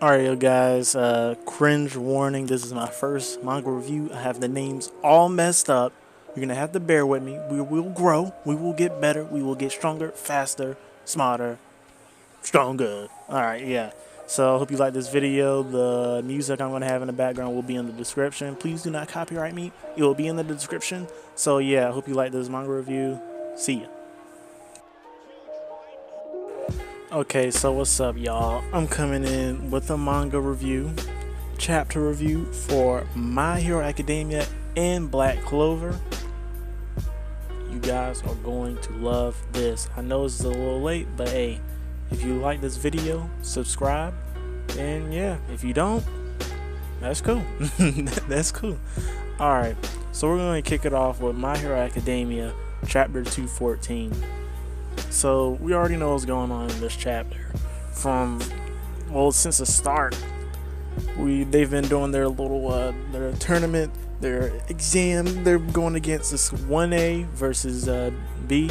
Alright, yo guys, cringe warning. This is my first manga review. I have the names all messed up. You're gonna have to bear with me. We will grow. We will get better. We will get stronger, faster, smarter, stronger. Alright, yeah. So I hope you like this video. The music I'm gonna have in the background will be in the description. Please do not copyright me. It will be in the description. So yeah, I hope you like this manga review. See ya. Okay, so what's up, y'all? I'm coming in with a manga review, chapter review for My Hero Academia and Black Clover. You guys are going to love this. I know it's a little late, but hey, if you like this video, subscribe. And yeah, if you don't, that's cool. That's cool. Alright, so we're going to kick it off with My Hero Academia, chapter 214. So we already know what's going on in this chapter. Since the start, they've been doing their little their tournament, their exam. They're going against this 1A versus B,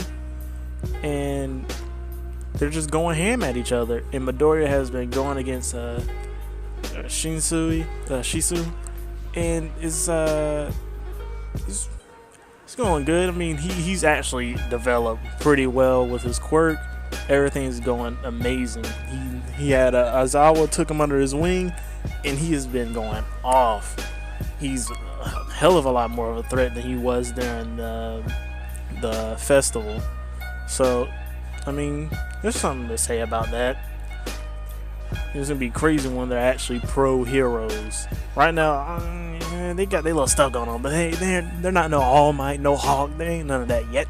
and they're just going ham at each other. And Midoriya has been going against Shisu, and it's going good. I mean, he's actually developed pretty well with his quirk. Everything's going amazing. He had Aizawa took him under his wing, and he has been going off. He's a hell of a lot more of a threat than he was during the festival. So, I mean, there's something to say about that. It's gonna be crazy when they're actually pro heroes. Right now, they got their little stuff going on, but they're not no All Might, no Hawk. They ain't none of that yet.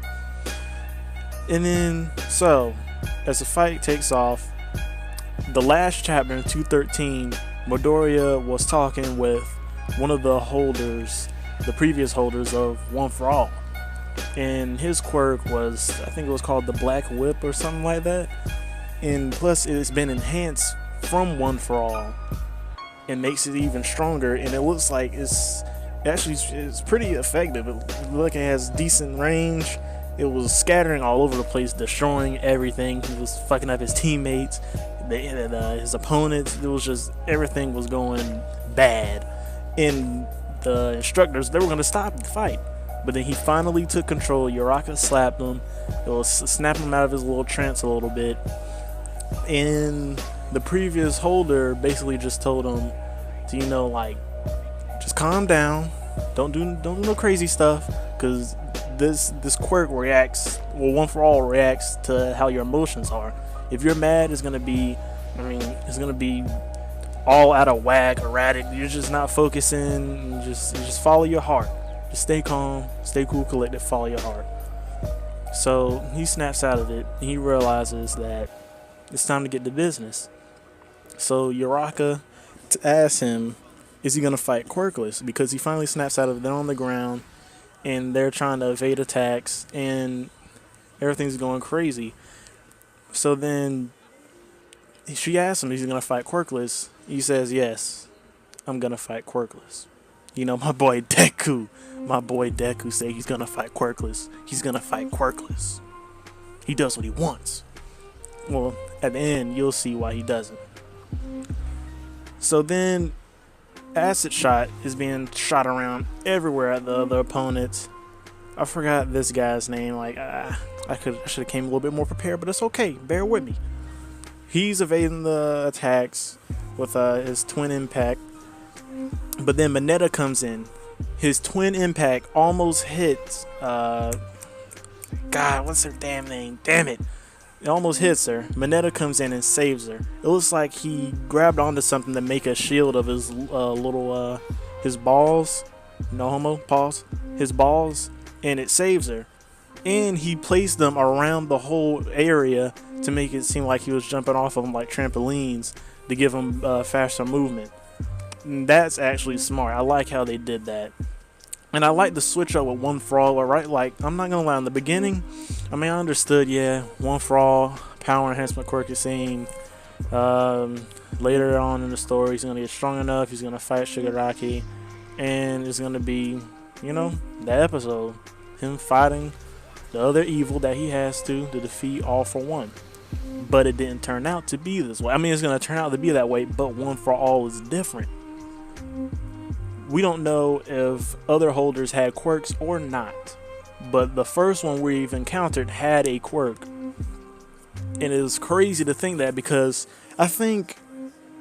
And then, so as the fight takes off, the last chapter in 213, Midoriya was talking with one of the holders, the previous holders of One for All, and his quirk was, I think it was called the Black Whip or something like that. And plus, it's been enhanced from One for All and makes it even stronger, and it looks like it's pretty effective. It looks like it has decent range. It was scattering all over the place, destroying everything. He was fucking up his teammates, his opponents. It was just, everything was going bad, and the instructors, they were going to stop the fight, but then he finally took control. Uraka slapped him. It was snapping him out of his little trance a little bit, and the previous holder basically just told him to, like, just calm down, don't do no crazy stuff, because this quirk reacts, well, One for All reacts to how your emotions are. If you're mad, it's gonna be all out of whack, erratic. You're just not focusing. You just follow your heart. Just stay calm, stay cool, collected, follow your heart. So he snaps out of it, and he realizes that it's time to get to business. So Uraka asks him, is he going to fight quirkless? Because he finally snaps out of it. They're on the ground, and they're trying to evade attacks, and everything's going crazy. So then she asks him, is he going to fight quirkless? He says, yes, I'm going to fight quirkless. My boy Deku say he's going to fight quirkless. He's going to fight quirkless. He does what he wants. Well, at the end, you'll see why he doesn't. So then, acid shot is being shot around everywhere at the other opponents. I forgot this guy's name. I should have came a little bit more prepared, but it's okay. Bear with me. He's evading the attacks with his twin impact, but then Mineta comes in. His twin impact almost hits. God, what's her damn name? Damn it. It almost hits her. Mineta comes in and saves her. It looks like he grabbed onto something to make a shield of his his balls. No homo, pause. His balls, and it saves her. And he placed them around the whole area to make it seem like he was jumping off of them like trampolines to give him faster movement. And that's actually smart. I like how they did that. And I like the switch up with One for All, right? Like, I'm not gonna lie, in the beginning, I mean, I understood, yeah, One for All, power enhancement quirk is seen. Later on in the story, he's gonna get strong enough, he's gonna fight Shigaraki, and it's gonna be, that episode, him fighting the other evil that he has to defeat All for One. but it didn't turn out to be this way. I mean, it's going to turn out to be that way, but One for All is different. We don't know if other holders had quirks or not, but the first one we've encountered had a quirk. And it is crazy to think that, because I think,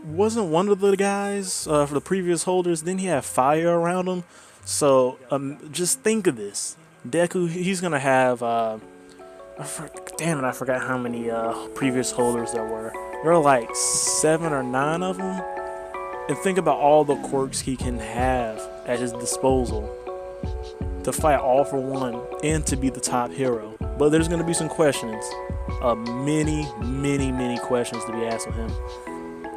wasn't one of the guys for the previous holders, didn't he have fire around him? So just think of this. Deku, he's going to have, damn it, I forgot how many previous holders there were. There are like 7 or 9 of them. And think about all the quirks he can have at his disposal to fight all for one and to be the top hero. But there's going to be some questions, many questions to be asked of him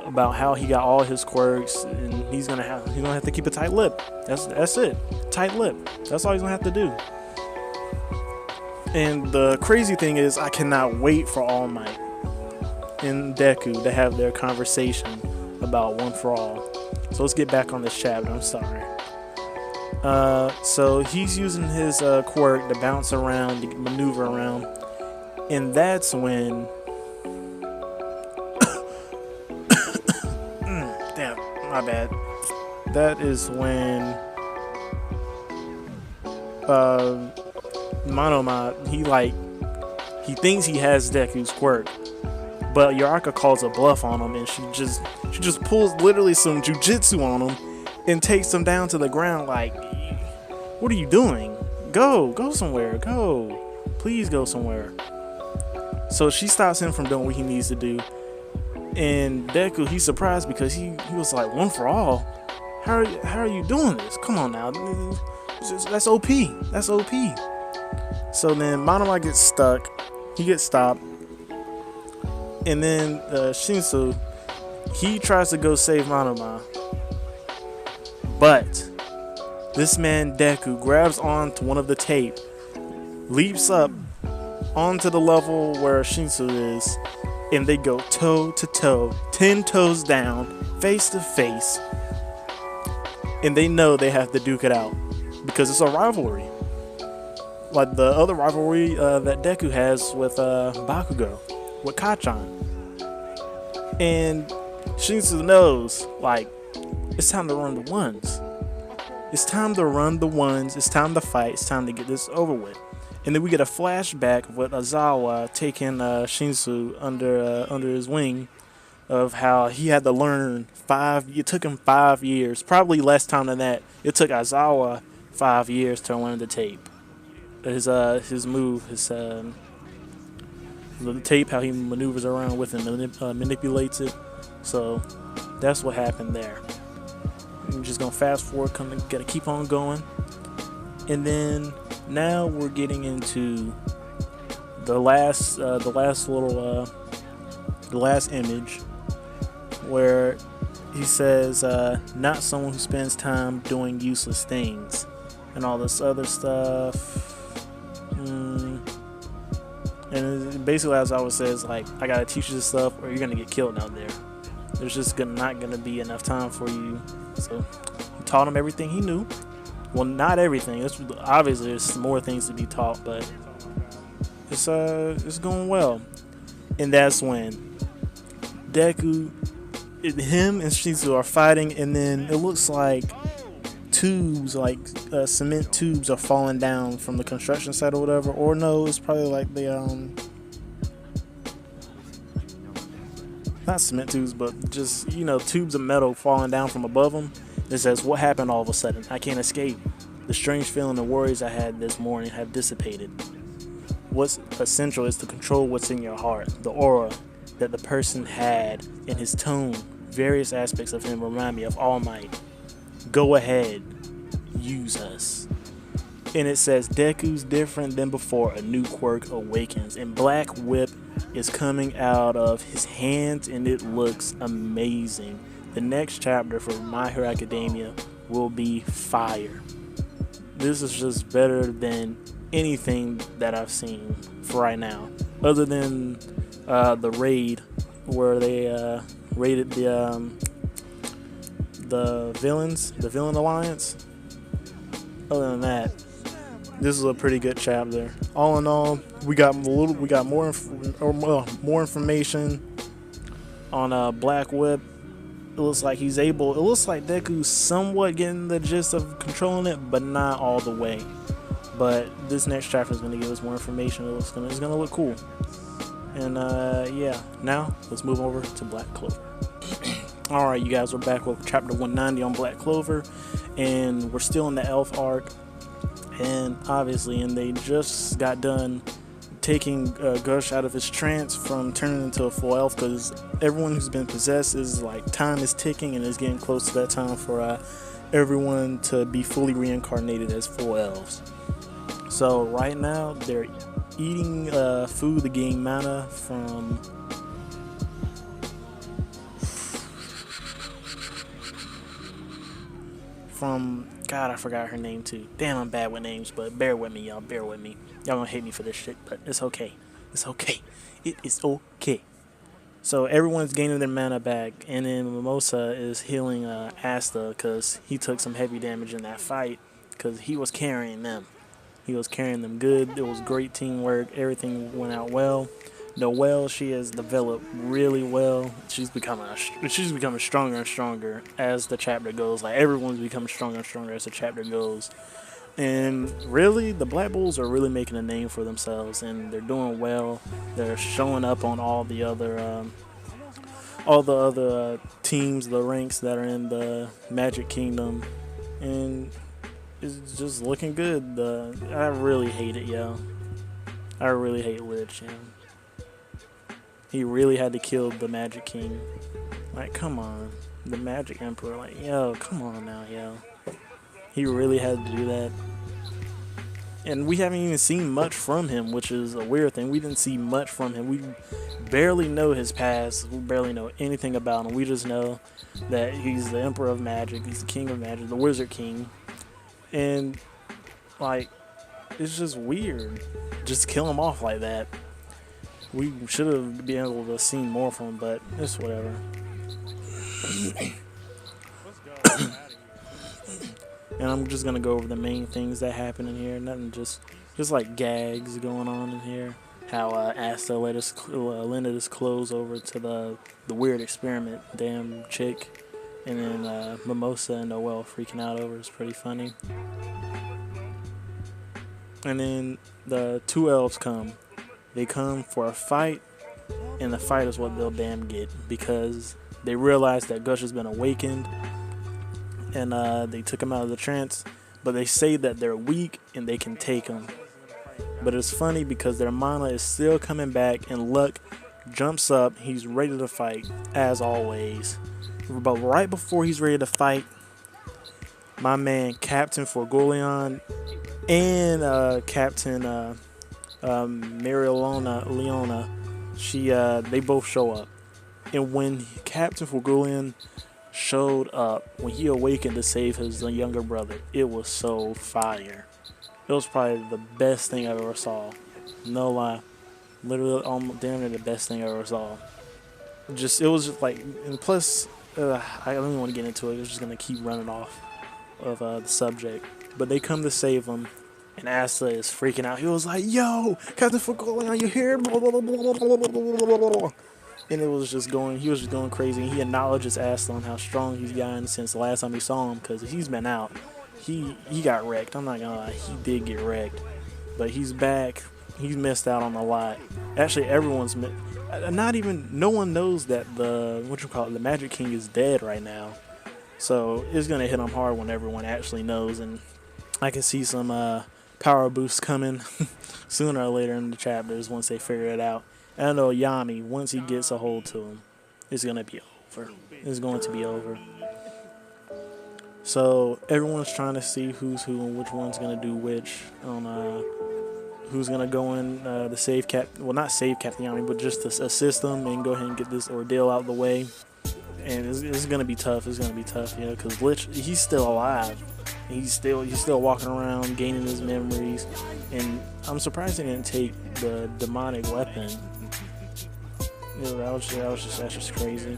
about how he got all his quirks, and he's gonna have to keep a tight lip. That's it, tight lip. That's all he's gonna have to do. And the crazy thing is, I cannot wait for All Might and Deku to have their conversation about One for All. So let's get back on this chapter. I'm sorry. So he's using his quirk to bounce around, to maneuver around, and that's when damn, my bad. That is when Monoma, he thinks he has Deku's quirk, but Uraraka calls a bluff on him, and she just pulls literally some jujitsu on him and takes him down to the ground. Like, what are you doing? Go somewhere. Go, please go somewhere. So she stops him from doing what he needs to do, and Deku, he's surprised because he was like, One for All. How are you doing this? Come on now, that's OP. That's OP. So then Monoma gets stuck. He gets stopped. And then Shinsu, he tries to go save Monoma. But this man Deku grabs onto one of the tape, leaps up onto the level where Shinsu is, and they go toe to toe, 10 toes down, face to face. And they know they have to duke it out because it's a rivalry, like the other rivalry that Deku has with Bakugo, with Kachan. And Shinsu knows, like, it's time to run the ones. It's time to run the ones. It's time to fight. It's time to get this over with. And then we get a flashback with Aizawa taking Shinsu under his wing, of how he had to learn it took him 5 years, probably less time than that. It took Aizawa 5 years to learn the tape. His move, the tape, how he maneuvers around with it and manipulates it. So that's what happened there. I'm just gonna fast forward, gotta keep on going. And then now we're getting into the last image, where he says, not someone who spends time doing useless things and all this other stuff. And basically, as I always says, like, I gotta teach you this stuff or you're gonna get killed out there. There's just not gonna be enough time for you. So he taught him everything he knew. Well, not everything. Obviously there's more things to be taught, but it's going well. And that's when Deku, him and Shinsu are fighting, and then it looks like tubes, like cement tubes, are falling down from the construction site or whatever. Or no, it's probably like the not cement tubes, but just, tubes of metal falling down from above them. It says, what happened all of a sudden? I can't escape. The strange feeling and worries I had this morning have dissipated. What's essential is to control what's in your heart. The aura that the person had in his tone, various aspects of him remind me of All Might. Go ahead, use us. And it says, Deku's different than before. A new quirk awakens, and Black Whip is coming out of his hands, and it looks amazing. The next chapter for My Hero Academia will be fire. This is just better than anything that I've seen for right now, other than the raid where they raided the villain alliance. Other than that, this is a pretty good chapter. All in all, we got more information on Black Whip. It looks like he's able. It looks like Deku's somewhat getting the gist of controlling it, but not all the way. But this next chapter is going to give us more information. It's going to look cool. And yeah, now let's move over to Black Clover. All right, you guys, we're back with chapter 190 on Black Clover, and we're still in the elf arc. And obviously, they just got done taking Gush out of his trance from turning into a full elf, because everyone who's been possessed is like time is ticking and is getting close to that time for everyone to be fully reincarnated as full elves. So right now they're eating food to gain mana from God, I forgot her name too. Damn, I'm bad with names, but bear with me, y'all. Bear with me. Y'all gonna hate me for this shit, but it's okay. It's okay. It is okay. So everyone's gaining their mana back, and then Mimosa is healing Asta because he took some heavy damage in that fight because he was carrying them. He was carrying them good. It was great teamwork. Everything went out well. Noelle, she has developed really well. She's becoming stronger and stronger as the chapter goes. Like, everyone's becoming stronger and stronger as the chapter goes. And really, the Black Bulls are really making a name for themselves, and they're doing well. They're showing up on all the other teams, the ranks that are in the Magic Kingdom, and it's just looking good. I really hate it, yo. I really hate Lich, yo. He really had to kill the Magic King. Like, come on. The Magic Emperor, like, yo, come on now, yo. He really had to do that. And we haven't even seen much from him, which is a weird thing. We didn't see much from him. We barely know his past. We barely know anything about him. We just know that he's the Emperor of Magic. He's the King of Magic, the Wizard King. And, like, it's just weird. Just kill him off like that. We should have been able to see more from him, but it's whatever. And I'm just gonna go over the main things that happen in here. Nothing, just like gags going on in here. How Asta lended his clothes over to the weird experiment, damn chick, and then Mimosa and Noelle freaking out over. It's pretty funny. And then the two elves come. They come for a fight, and the fight is what they'll damn get, because they realize that Gush has been awakened, and they took him out of the trance, but they say that they're weak and they can take him. But it's funny because their mana is still coming back, and Luck jumps up. He's ready to fight, as always. But right before he's ready to fight, my man Captain Forgoleon and Captain Leona, they both show up. And when Captain Forgoleon showed up, when he awakened to save his younger brother, it was so fire. It was probably the best thing I ever saw. No lie. Literally, damn near the best thing I ever saw. It was just like, and plus, I don't even want to get into it. I was just going to keep running off of the subject. But they come to save him. And Asta is freaking out. He was like, yo, Captain Forgoleon, you here? Blah, blah, blah, blah, blah, blah, blah. And he was just going crazy. And he acknowledges Asta on how strong he's gotten since the last time he saw him, because he's been out. He got wrecked. I'm not gonna lie, he did get wrecked. But he's back. He's missed out on a lot. Actually, no one knows that the Magic King is dead right now. So it's gonna hit him hard when everyone actually knows. And I can see some power boosts coming sooner or later in the chapters once they figure it out. And I know Yami, once he gets a hold to him, it's going to be over. It's going to be over. So everyone's trying to see who's who and which one's going to do which. On who's going to go in to save not save Captain Yami, but just to assist them and go ahead and get this ordeal out of the way. And it's going to be tough. It's going to be tough, you know, because Lich, he's still alive. He's still walking around, gaining his memories, and I'm surprised he didn't take the demonic weapon. You know, that's just crazy.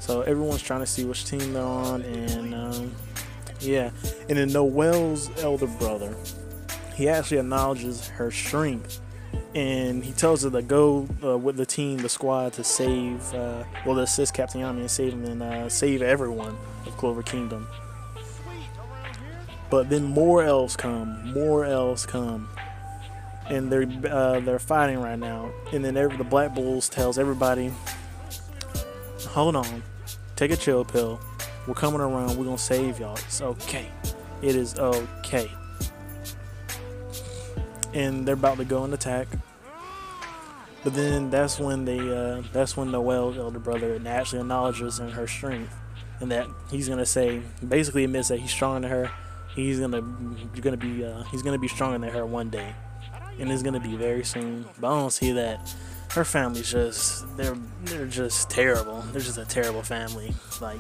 So everyone's trying to see which team they're on, and yeah. And then Noelle's elder brother, he actually acknowledges her strength, and he tells her to go with the team, the squad, to save, to assist Captain Yami and save him and save everyone of Clover Kingdom. But then more elves come, and they're fighting right now. And then the Black Bulls tells everybody, hold on, take a chill pill. We're coming around. We're gonna save y'all. It's okay. It is okay. And they're about to go and attack. But then that's when Noel's elder brother actually acknowledges in her strength, and that he's gonna say, basically admits that he's stronger than her. He's gonna be stronger than her one day, and it's gonna be very soon. But I don't see that. Her family's they're just terrible. They're just a terrible family. Like,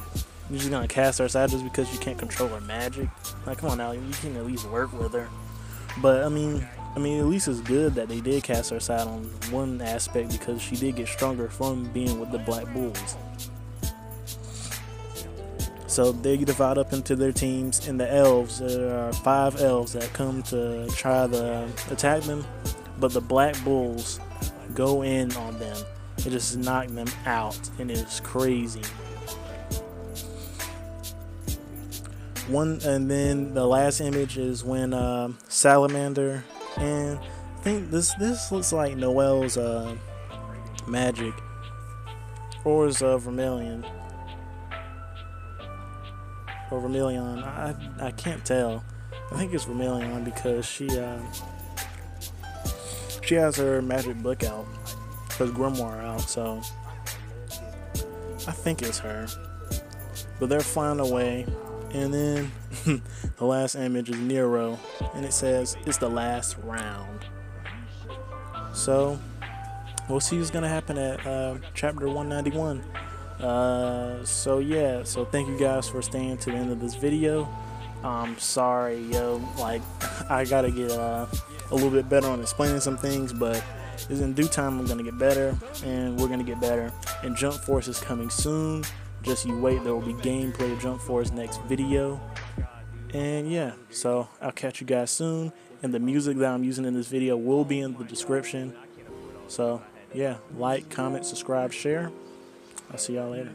you're just gonna cast her aside just because you can't control her magic? Like, come on now, you can at least work with her. But I mean, at least it's good that they did cast her aside on one aspect, because she did get stronger from being with the Black Bulls. So they divide up into their teams, and the elves, there are 5 elves that come to try to attack them, but the Black Bulls go in on them and just knock them out, and it's crazy. And then the last image is when Salamander, and I think this looks like Noel's magic, or is Vermilion. Or Vermilion, I can't tell. I think it's Vermilion, because she has her magic book out, her grimoire out, so I think it's her. But they're flying away, and then the last image is Nero, and it says it's the last round. So we'll see what's gonna happen at chapter 191. So yeah, so thank you guys for staying to the end of this video. Sorry, like, I gotta get a little bit better on explaining some things, but in due time I'm gonna get better, and we're gonna get better. And Jump Force is coming soon. Just you wait, there will be gameplay of Jump Force next video. And yeah, so I'll catch you guys soon, and the music that I'm using in this video will be in the description. So yeah, like, comment, subscribe, share. I'll see y'all later.